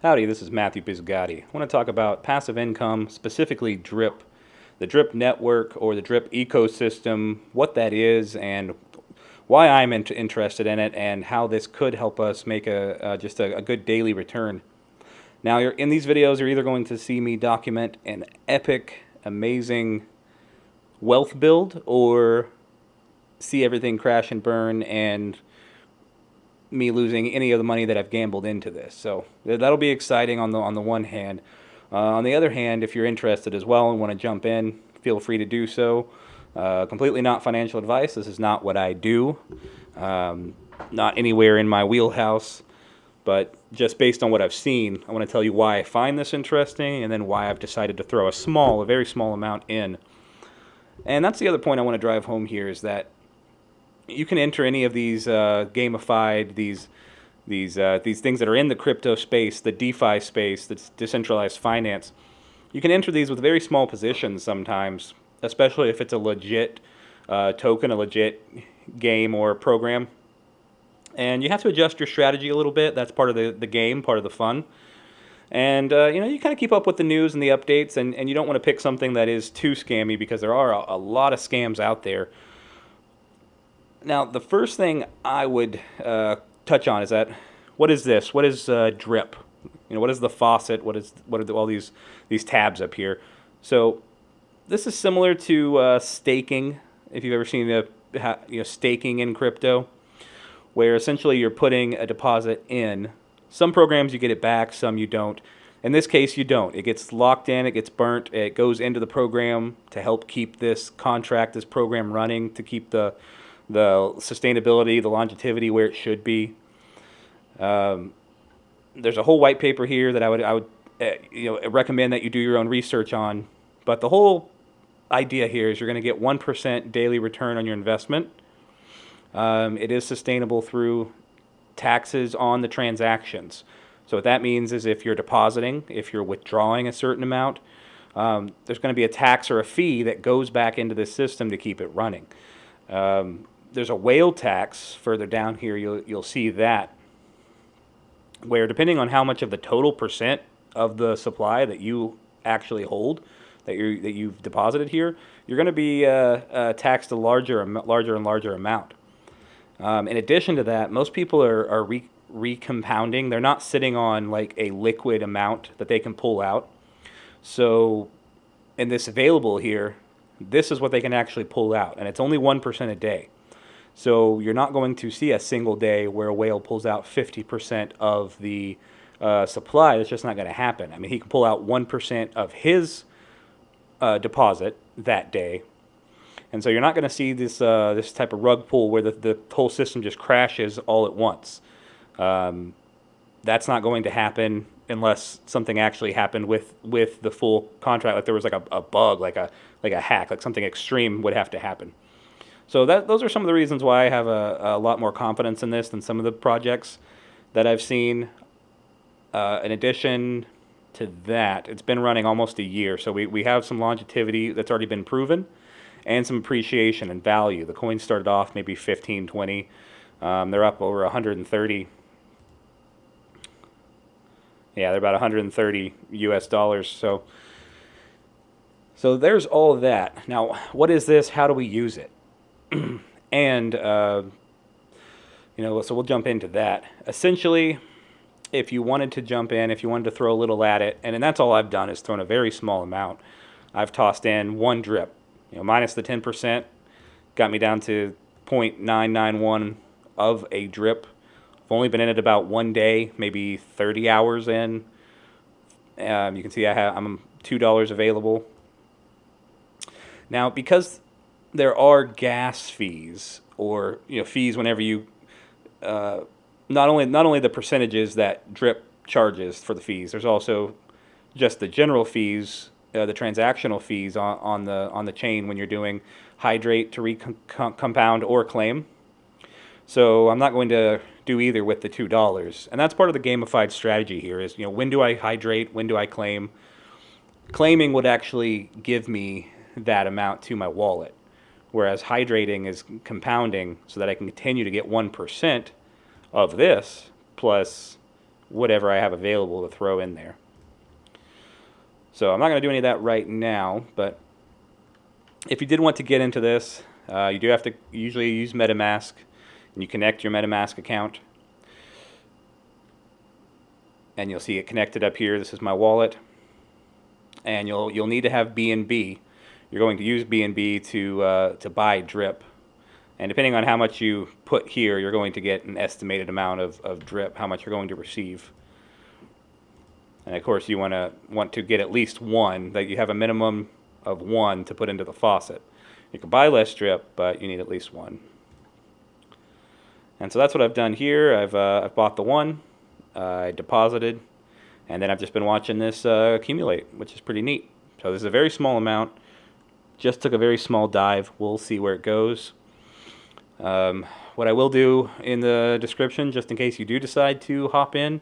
Howdy, this is Matthew Pizgatti. I want to talk about passive income, specifically DRIP, the DRIP network or the DRIP ecosystem, what that is, and why I'm interested in it, and how this could help us make just a good daily return. Now, in these videos, you're either going to see me document an epic, amazing wealth build, or see everything crash and burn and me losing any of the money that I've gambled into this. So that'll be exciting on the one hand. On the other hand, if you're interested as well and want to jump in, feel free to do so. Completely not financial advice. This is not what I do. Not anywhere in my wheelhouse. But just based on what I've seen, I want to tell you why I find this interesting and then why I've decided to throw a very small amount in. And that's the other point I want to drive home here is that you can enter any of these gamified, these things that are in the crypto space, the DeFi space, that's decentralized finance. You can enter these with very small positions sometimes, especially if it's a legit token, a legit game or program. And you have to adjust your strategy a little bit. That's part of the game, part of the fun. And you kind of keep up with the news and the updates, and you don't want to pick something that is too scammy because there are a lot of scams out there. Now, the first thing I would touch on is that what is this? What is drip? What is the faucet? What are all these tabs up here? So this is similar to staking. If you've ever seen the staking in crypto, where essentially you're putting a deposit in. Some programs you get it back, some you don't. In this case, you don't. It gets locked in, it gets burnt, it goes into the program to help keep this contract, this program running, to keep the sustainability, the longevity where it should be. There's a whole white paper here that I would recommend that you do your own research on. But the whole idea here is you're going to get 1% daily return on your investment. It is sustainable through taxes on the transactions. So what that means is if you're depositing, if you're withdrawing a certain amount, there's going to be a tax or a fee that goes back into the system to keep it running. There's a whale tax further down here. You'll see that, where depending on how much of the total percent of the supply that you actually hold, that you've deposited here, you're going to be taxed a larger and larger amount. In addition to that, most people are recompounding. They're not sitting on like a liquid amount that they can pull out. So in this available here, this is what they can actually pull out, and it's only 1% a day. So you're not going to see a single day where a whale pulls out 50% of the supply. That's just not going to happen. I mean, he can pull out 1% of his deposit that day. And so you're not going to see this type of rug pull where the whole system just crashes all at once. That's not going to happen unless something actually happened with the full contract. Like there was like a bug, like a hack, like something extreme would have to happen. So those are some of the reasons why I have a lot more confidence in this than some of the projects that I've seen. In addition to that, it's been running almost a year, so we have some longevity that's already been proven, and some appreciation and value. The coin started off maybe 15, 20. They're up over 130. Yeah, they're about 130 US dollars. So there's all of that. Now, what is this? How do we use it? And so we'll jump into that. Essentially, if you wanted to jump in, if you wanted to throw a little at it, and that's all I've done is thrown a very small amount. I've tossed in one drip, minus the 10%, got me down to 0.991 of a drip. I've only been in it about 1 day, maybe 30 hours in. You can see I'm $2 available. Now, because there are gas fees or fees whenever you not only the percentages that drip charges for the fees, there's also just the general fees, the transactional fees on the chain when you're doing hydrate to recompound or claim. So I'm not going to do either with the $2, and that's part of the gamified strategy here. Is when do I hydrate? When do I claim? Claiming would actually give me that amount to my wallet, whereas hydrating is compounding so that I can continue to get 1% of this plus whatever I have available to throw in there. So I'm not going to do any of that right now, but if you did want to get into this, you do have to usually use MetaMask, and you connect your MetaMask account, and you'll see it connected up here. This is my wallet, and you'll need to have BNB. You're going to use BNB to buy drip, and depending on how much you put here, you're going to get an estimated amount of drip, how much you're going to receive. And of course, you want to get at least one, that you have a minimum of one to put into the faucet. You can buy less drip, but you need at least one. And so that's what I've done here. I've bought the one, I deposited, and then I've just been watching this accumulate, which is pretty neat. So this is a very small amount. Just took a very small dive. We'll see where it goes. What I will do in the description, just in case you do decide to hop in,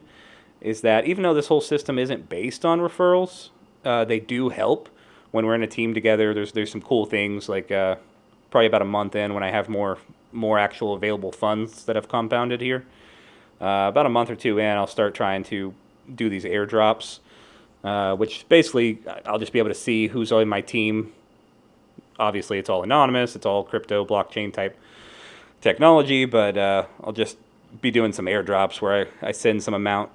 is that even though this whole system isn't based on referrals, they do help when we're in a team together. There's some cool things, like probably about a month in, when I have more actual available funds that have compounded here. About a month or two in, I'll start trying to do these airdrops, which basically I'll just be able to see who's on my team. Obviously, it's all anonymous. It's all crypto, blockchain type technology, but I'll just be doing some airdrops where I send some amount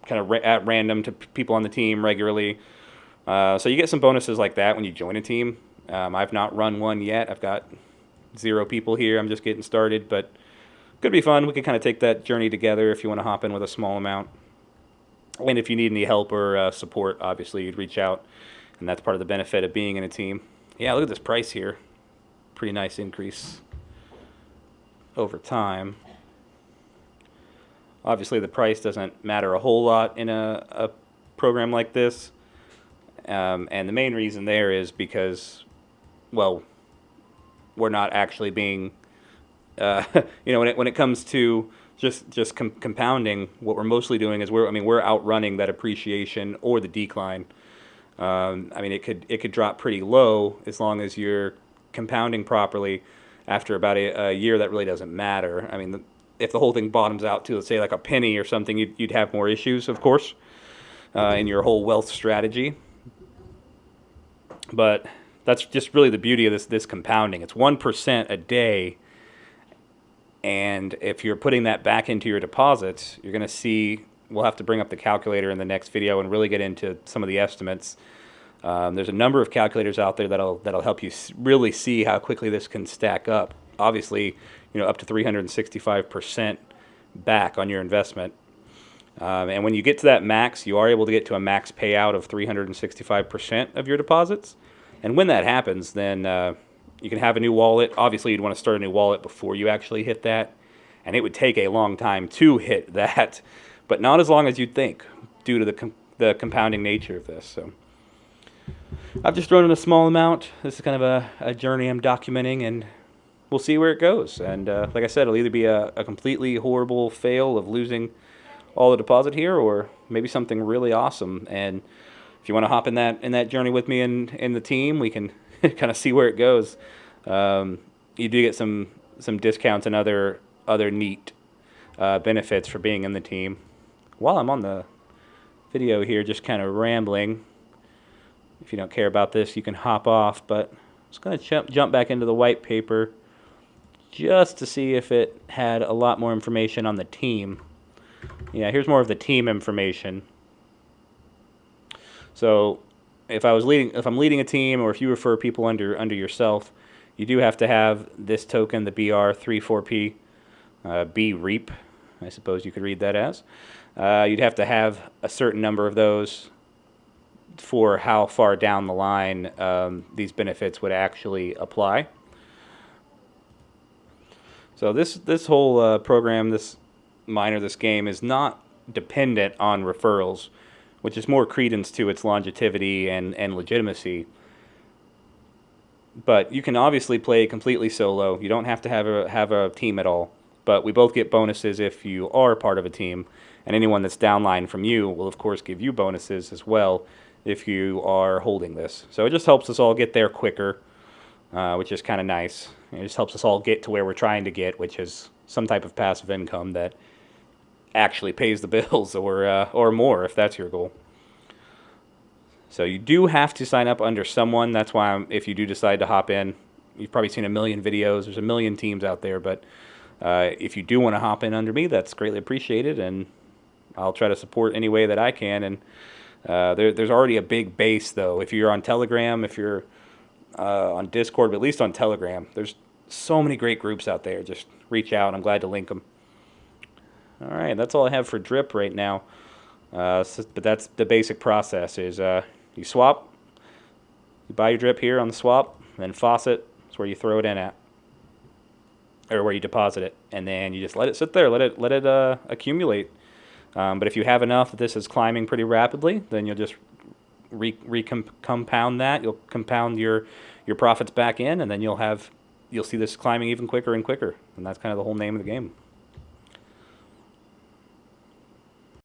kind of at random to people on the team regularly. So you get some bonuses like that when you join a team. I've not run one yet. I've got 0 people here. I'm just getting started, but could be fun. We can kind of take that journey together if you want to hop in with a small amount. And if you need any help or support, obviously you'd reach out, and that's part of the benefit of being in a team. Yeah, look at this price here. Pretty nice increase over time. Obviously, the price doesn't matter a whole lot in a program like this. And the main reason there is because, well, we're not actually being, when it comes to just compounding, what we're mostly doing is we're outrunning that appreciation or the decline. It could drop pretty low as long as you're compounding properly. After about a year, that really doesn't matter. If the whole thing bottoms out to, let's say, like a penny or something, you'd have more issues, of course, in your whole wealth strategy. But that's just really the beauty of this compounding. It's 1% a day, and if you're putting that back into your deposits, you're going to see. We'll have to bring up the calculator in the next video and really get into some of the estimates. There's a number of calculators out there that'll help you really see how quickly this can stack up. Obviously, up to 365% back on your investment. And when you get to that max, you are able to get to a max payout of 365% of your deposits. And when that happens, then you can have a new wallet. Obviously, you'd want to start a new wallet before you actually hit that. And it would take a long time to hit that, but not as long as you'd think, due to the compounding nature of this. So I've just thrown in a small amount. This is kind of a journey I'm documenting, and we'll see where it goes. And like I said, it'll either be a completely horrible fail of losing all the deposit here, or maybe something really awesome. And if you want to hop in that journey with me in the team, we can kind of see where it goes. You do get some discounts and other neat benefits for being in the team. While I'm on the video here, just kind of rambling, if you don't care about this, you can hop off, but I'm just going to jump back into the white paper just to see if it had a lot more information on the team. Yeah, here's more of the team information. So if I'm leading a team, or if you refer people under yourself, you do have to have this token, the BR34P, BREAP, I suppose you could read that as. You'd have to have a certain number of those for how far down the line these benefits would actually apply. So this whole program, this game is not dependent on referrals, which is more credence to its longevity and legitimacy. But you can obviously play completely solo. You don't have to have a team at all. But we both get bonuses if you are part of a team, and anyone that's downline from you will of course give you bonuses as well if you are holding this. So it just helps us all get there quicker, which is kind of nice. It just helps us all get to where we're trying to get, which is some type of passive income that actually pays the bills, or more if that's your goal. So you do have to sign up under someone. That's why if you do decide to hop in, you've probably seen a million videos. There's a million teams out there, but if you do want to hop in under me, that's greatly appreciated, and I'll try to support any way that I can. And there's already a big base, though. If you're on Telegram, if you're on Discord, but at least on Telegram, there's so many great groups out there. Just reach out. I'm glad to link them. All right, that's all I have for drip right now. But that's the basic process: is you swap, you buy your drip here on the swap, then faucet is where you throw it in at, or where you deposit it, and then you just let it sit there, let it accumulate. But if you have enough that this is climbing pretty rapidly, then you'll just compound that. You'll compound your profits back in, and then you'll see this climbing even quicker and quicker. And that's kind of the whole name of the game.